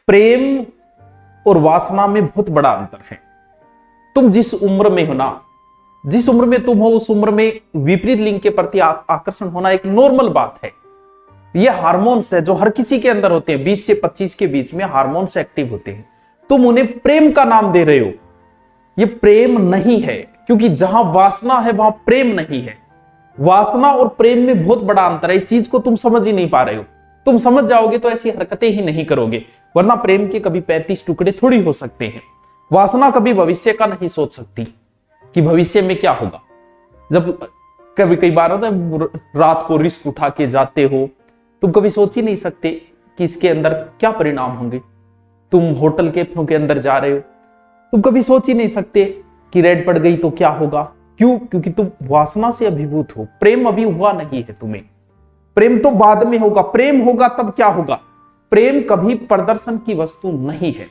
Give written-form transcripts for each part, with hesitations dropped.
प्रेम और वासना में बहुत बड़ा अंतर है। तुम जिस उम्र में हो ना, जिस उम्र में तुम हो उस उम्र में विपरीत लिंग के प्रति आकर्षण होना एक नॉर्मल बात है। ये हार्मोन्स है जो हर किसी के अंदर होते हैं। 20 से 25 के बीच में हार्मोन्स एक्टिव होते हैं। तुम उन्हें प्रेम का नाम दे रहे हो, ये प्रेम नहीं है, क्योंकि जहां वासना है वहां प्रेम नहीं है। वासना और प्रेम में बहुत बड़ा अंतर है। इस चीज को तुम समझ ही नहीं पा रहे हो। तुम समझ जाओगे तो ऐसी हरकतें ही नहीं करोगे, वरना प्रेम के कभी 35 टुकड़े थोड़ी हो सकते हैं। वासना कभी भविष्य का नहीं सोच सकती कि भविष्य में क्या होगा। जब कभी कई बार होता है रात को रिस्क उठा के जाते हो, तुम कभी सोच ही नहीं सकते कि इसके अंदर क्या परिणाम होंगे। तुम होटल के अंदर जा रहे हो, तुम कभी सोच ही नहीं सकते कि रेड पड़ गई तो क्या होगा। क्यों? क्योंकि तुम वासना से अभिभूत हो। प्रेम अभी हुआ नहीं है तुम्हें। प्रेम तो बाद में होगा। प्रेम होगा तब क्या होगा। प्रेम कभी प्रदर्शन की वस्तु नहीं है।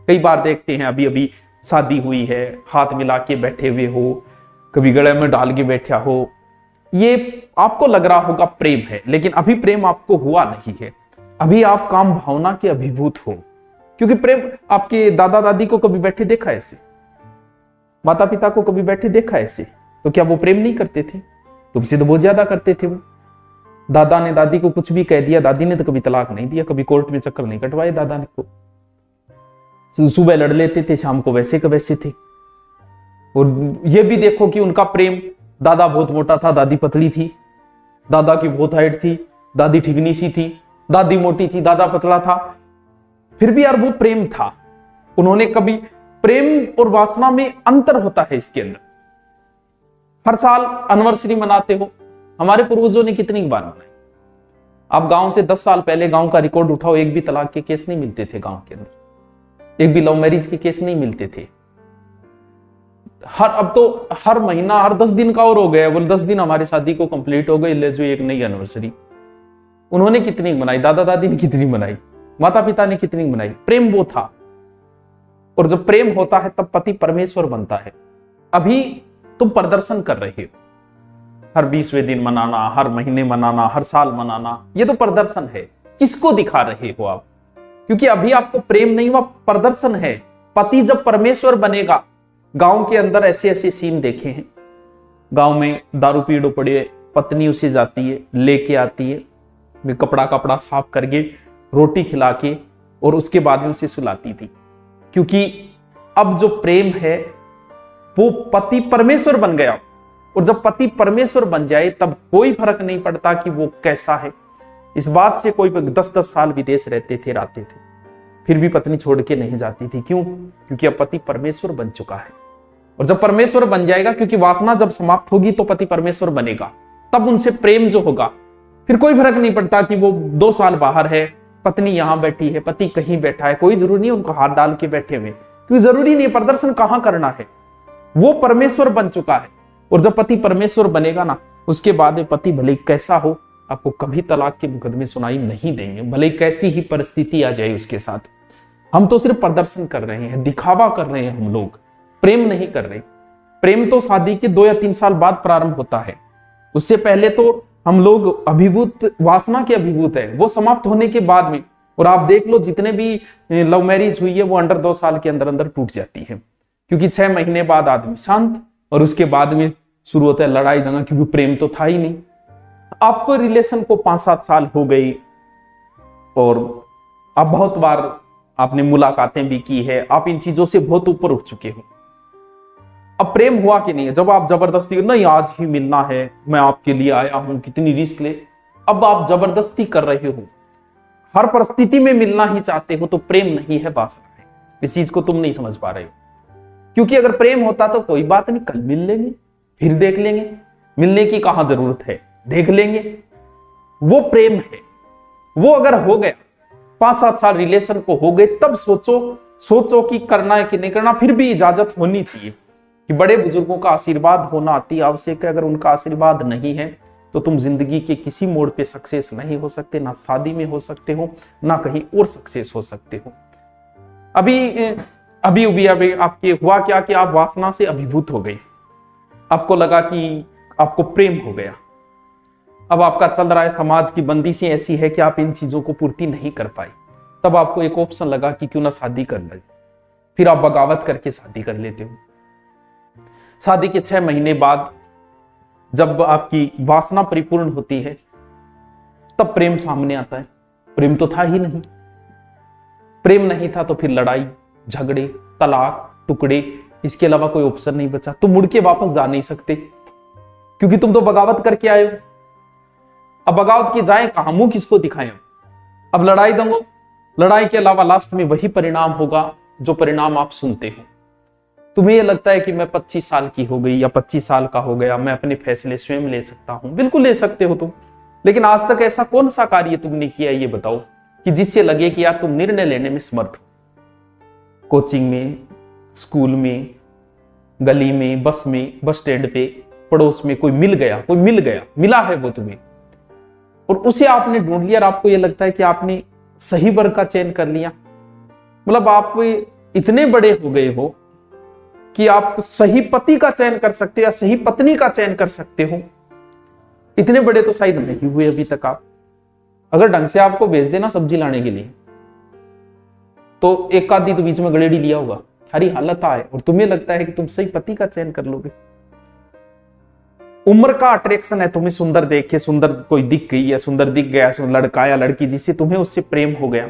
कई बार देखते हैं, अभी अभी शादी हुई है, हाथ मिला के बैठे हुए हो, कभी गले में डाल के बैठा हो, ये आपको लग रहा होगा प्रेम है, लेकिन अभी प्रेम आपको हुआ नहीं है। अभी आप काम भावना के अभिभूत हो। क्योंकि प्रेम, आपके दादा दादी को कभी बैठे देखा ऐसे, माता पिता को कभी बैठे देखा ऐसे, तो क्या वो प्रेम नहीं करते थे? तुमसे तो बहुत ज्यादा करते थे वो। दादा ने दादी को कुछ भी कह दिया, दादी ने तो कभी तलाक नहीं दिया, कभी कोर्ट में चक्कर नहीं कटवाए दादा ने को। सुबह लड़ लेते थे, शाम को वैसे के वैसे थे। और ये भी देखो कि उनका प्रेम, दादा बहुत मोटा था, दादी पतली थी, दादा की बहुत हाइट थी, दादी ठिगनी सी थी, दादी मोटी थी, दादा पतला था, फिर भी यार वो प्रेम था। उन्होंने कभी, प्रेम और वासना में अंतर होता है इसके अंदर। हर साल एनिवर्सरी मनाते हो, हमारे पूर्वजों ने कितनी बार मनाई। आप गांव से 10 साल पहले गांव का रिकॉर्ड उठाओ, एक भी तलाक के केस नहीं मिलते थे गांव के अंदर, एक भी लव मैरिज के केस नहीं मिलते थे। अब तो हर महीना, हर 10 दिन का और हो गया, बोल 10 दिन हमारी शादी को कंप्लीट हो गई, ले जो एक नई एनिवर्सरी। उन्होंने कितनी मनाई, दादा दादी ने कितनी मनाई, माता पिता ने कितनी मनाई। प्रेम वो था। और जब प्रेम होता है तब पति परमेश्वर बनता है। अभी तुम प्रदर्शन कर रहे हो, हर 20वें दिन मनाना, हर महीने मनाना, हर साल मनाना, ये तो प्रदर्शन है। किसको दिखा रहे हो आप? क्योंकि अभी आपको प्रेम नहीं हुआ, प्रदर्शन है। पति जब परमेश्वर बनेगा, गांव के अंदर ऐसे ऐसे सीन देखे हैं। गांव में दारू पीड़ो पड़े, पत्नी उसे जाती है, लेके आती है, कपड़ा साफ करके, रोटी खिला के, और उसके बाद में उसे सुलाती थी। क्योंकि अब जो प्रेम है वो पति परमेश्वर बन गया। और जब पति परमेश्वर बन जाए तब कोई फर्क नहीं पड़ता कि वो कैसा है। इस बात से कोई 10-10 साल विदेश रहते थे, रहते थे, फिर भी पत्नी छोड़ के नहीं जाती थी। क्यों? क्योंकि अब पति परमेश्वर बन चुका है। और जब परमेश्वर बन जाएगा, क्योंकि वासना जब समाप्त होगी तो पति परमेश्वर बनेगा, तब उनसे प्रेम जो होगा, फिर कोई फर्क नहीं पड़ता कि वो 2 साल बाहर है, पत्नी यहां बैठी है, पति कहीं बैठा है, कोई जरूरी नहीं उनको हाथ डाल के बैठे हुए, क्योंकि जरूरी नहीं प्रदर्शन कहां करना है, वो परमेश्वर बन चुका है। और जब पति परमेश्वर बनेगा ना, उसके बाद में पति भले कैसा हो, आपको कभी तलाक के मुकदमे सुनाई नहीं देंगे, भले कैसी ही परिस्थिति आ जाए उसके साथ। हम तो सिर्फ प्रदर्शन कर रहे हैं, दिखावा कर रहे हैं, हम लोग प्रेम नहीं कर रहे। प्रेम तो शादी के 2 या 3 साल बाद प्रारंभ होता है। उससे पहले तो हम लोग अभिभूत, वासना के अभिभूत है, वो समाप्त होने के बाद में। और आप देख लो, जितने भी लव मैरिज हुई है वो अंडर 2 साल के अंदर अंदर टूट जाती है। क्योंकि 6 महीने बाद आदमी शांत, और उसके बाद में शुरू होता है लड़ाई झगड़ा, क्योंकि प्रेम तो था ही नहीं। आपको रिलेशन को 5-7 साल हो गई, और अब बहुत बार आपने मुलाकातें भी की है, आप इन चीजों से बहुत ऊपर उठ चुके हो। अब प्रेम हुआ कि नहीं? जब आप जबरदस्ती, नहीं आज ही मिलना है, मैं आपके लिए आया हूं, कितनी रिस्क ले, अब आप जबरदस्ती कर रहे हो, हर परिस्थिति में मिलना ही चाहते हो, तो प्रेम नहीं है, वासना है। इस चीज को तुम नहीं समझ पा रहे हो। क्योंकि अगर प्रेम होता तो कोई बात नहीं, कल मिल लेंगे, फिर देख लेंगे, मिलने की कहां जरूरत है, देख लेंगे, वो प्रेम है। वो अगर हो गया, 5-7 साल रिलेशन को हो गए, तब सोचो कि करना है कि नहीं करना। फिर भी इजाजत होनी चाहिए कि बड़े बुजुर्गों का आशीर्वाद होना अति आवश्यक है। अगर उनका आशीर्वाद नहीं है तो तुम जिंदगी के किसी मोड़ पे सक्सेस नहीं हो सकते, ना शादी में हो सकते हो, ना कहीं और सक्सेस हो सकते हो। अभी आपके हुआ क्या कि आप वासना से अभिभूत हो गए, आपको लगा कि आपको प्रेम हो गया। अब आपका चल रहा है, समाज की बंदिशें ऐसी है कि आप इन चीजों को पूर्ति नहीं कर पाए। तब आपको एक ऑप्शन लगा कि क्यों ना शादी कर ले, फिर आप बगावत करके शादी कर लेते हो। शादी के 6 महीने बाद जब आपकी वासना परिपूर्ण होती है तब प्रेम सामने आता है। प्रेम तो था ही नहीं, प्रेम नहीं था तो फिर लड़ाई झगड़े तलाक टुकड़े, इसके अलावा कोई ऑप्शन नहीं बचा। तुम मुड़ के वापस जा नहीं सकते क्योंकि तुम तो बगावत करके आए हो। अब बगावत की जाए कहां, मुंह किसको दिखाएं? अब लड़ाई दंगो, लड़ाई के अलावा लास्ट में वही परिणाम होगा जो परिणाम आप सुनते हो। तुम्हें यह लगता है कि मैं 25 साल की हो गई या 25 साल का हो गया, मैं अपने फैसले स्वयं ले सकता हूं। बिल्कुल ले सकते हो तुम, लेकिन आज तक ऐसा कौन सा कार्य तुमने किया ये बताओ कि जिससे लगे कि यार तुम निर्णय लेने में समर्थ हो। कोचिंग में, स्कूल में, गली में, बस में, बस स्टैंड पे, पड़ोस में कोई मिल गया, मिला है वो तुम्हें और उसे आपने ढूंढ लिया और आपको यह लगता है कि आपने सही वर्ग का चयन कर लिया। मतलब आप इतने बड़े हो गए हो कि आप सही पति का चयन कर सकते हो या सही पत्नी का चयन कर सकते हो। इतने बड़े तो शायद नहीं हुए अभी तक आप। अगर ढंग से आपको भेज देना सब्जी लाने के लिए तो एक आधी तो बीच में गलेड़ी लिया होगा, हरी हालत आए और तुम्हें लगता है कि तुम सही पति का चयन कर लोगे। उम्र का अट्रैक्शन है, तुम्हें सुंदर देख के, सुंदर कोई दिख गई या सुंदर दिख गया लड़का या लड़की जिससे तुम्हें उससे प्रेम हो गया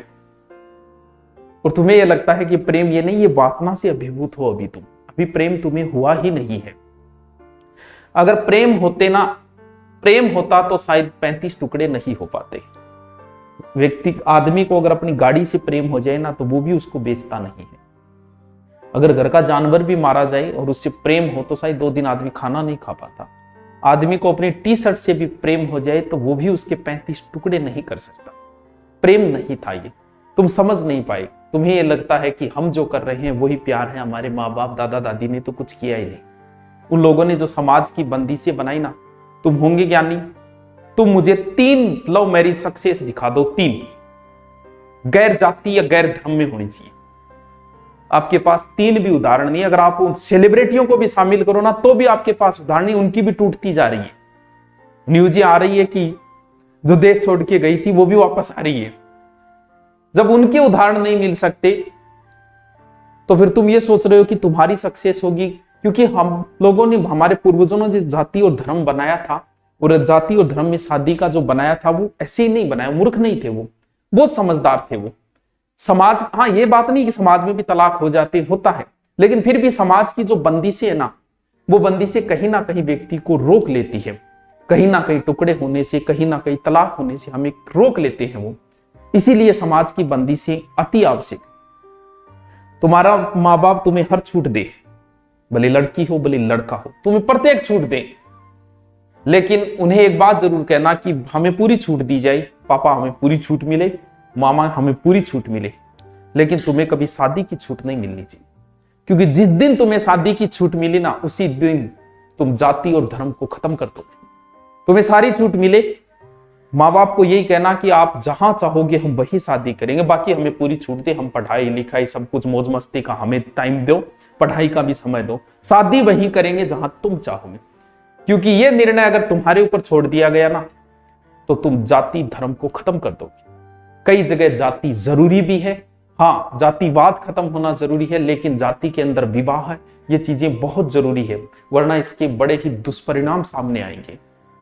और तुम्हें यह लगता है कि प्रेम ये नहीं, ये वासना से अभिभूत हो। अभी प्रेम तुम्हें हुआ ही नहीं है। अगर प्रेम होता तो शायद 35 टुकड़े नहीं हो पाते। आदमी को अगर अपनी गाड़ी से प्रेम हो जाए ना तो वो भी उसको बेचता नहीं है। अगर घर का जानवर भी मारा जाए और उससे प्रेम हो तो शायद 2 दिन आदमी खाना नहीं खा पाता। आदमी को अपनी टी शर्ट से भी प्रेम हो जाए तो वो भी उसके 35 टुकड़े नहीं कर सकता। प्रेम नहीं था ये, तुम समझ नहीं पाए। तुम्हें ये लगता है कि हम जो कर रहे हैं वही प्यार है, हमारे माँ बाप दादा दादी ने तो कुछ किया ही नहीं। उन लोगों ने जो समाज की बंदिशें बनाई ना, तुम होंगे ज्ञानी। तुम मुझे 3 लव मैरिज सक्सेस दिखा दो, 3 गैर जाति या गैर धर्म में होनी चाहिए। आपके पास 3 भी उदाहरण नहीं। अगर आप उन सेलिब्रिटियों को भी शामिल करो ना तो भी आपके पास उदाहरण नहीं, उनकी भी टूटती जा रही है। न्यूज़ आ रही है कि जो देश छोड़ के गई थी वो भी वापस आ रही है। जब उनके उदाहरण नहीं मिल सकते तो फिर तुम ये सोच रहे हो कि तुम्हारी सक्सेस होगी। क्योंकि हम लोगों ने, हमारे पूर्वजों ने जिस जाति और धर्म बनाया था और जाति और धर्म में शादी का जो बनाया था वो ऐसे ही नहीं बनाया। मूर्ख नहीं थे वो, बहुत समझदार थे वो। समाज, हाँ ये बात नहीं कि समाज में भी तलाक हो जाते, होता है, लेकिन फिर भी समाज की जो बंदिशें है ना, वो बंदिशें कहीं ना कहीं व्यक्ति को रोक लेती है। कहीं ना कहीं टुकड़े होने से, कहीं ना कहीं तलाक होने से हमें रोक लेते हैं वो। इसीलिए समाज की बंदिशें अति आवश्यक। तुम्हारा माँ बाप तुम्हें हर छूट दे, भले लड़की हो भले लड़का हो, तुम्हें प्रत्येक छूट दे, लेकिन उन्हें एक बात जरूर कहना कि हमें पूरी छूट दी जाए। पापा हमें पूरी छूट मिले, मामा हमें पूरी छूट मिले, लेकिन तुम्हें कभी शादी की छूट नहीं मिलनी चाहिए। क्योंकि जिस दिन तुम्हें शादी की छूट मिली ना, उसी दिन तुम जाति और धर्म को खत्म कर दोगे। तुम्हें सारी छूट मिले, माँ बाप को यही कहना कि आप जहां चाहोगे हम वही शादी करेंगे, बाकी हमें पूरी छूट दे, हम पढ़ाई लिखाई सब कुछ मौज मस्ती का हमें टाइम दो, पढ़ाई का भी समय दो, शादी वही करेंगे जहां तुम चाहोगे। क्योंकि ये निर्णय अगर तुम्हारे ऊपर छोड़ दिया गया ना तो तुम जाति धर्म को खत्म कर दोगे। कई जगह जाति जरूरी भी है, हाँ जातिवाद खत्म होना जरूरी है, लेकिन जाति के अंदर विवाह है, ये चीजें बहुत जरूरी है, वरना इसके बड़े ही दुष्परिणाम सामने आएंगे।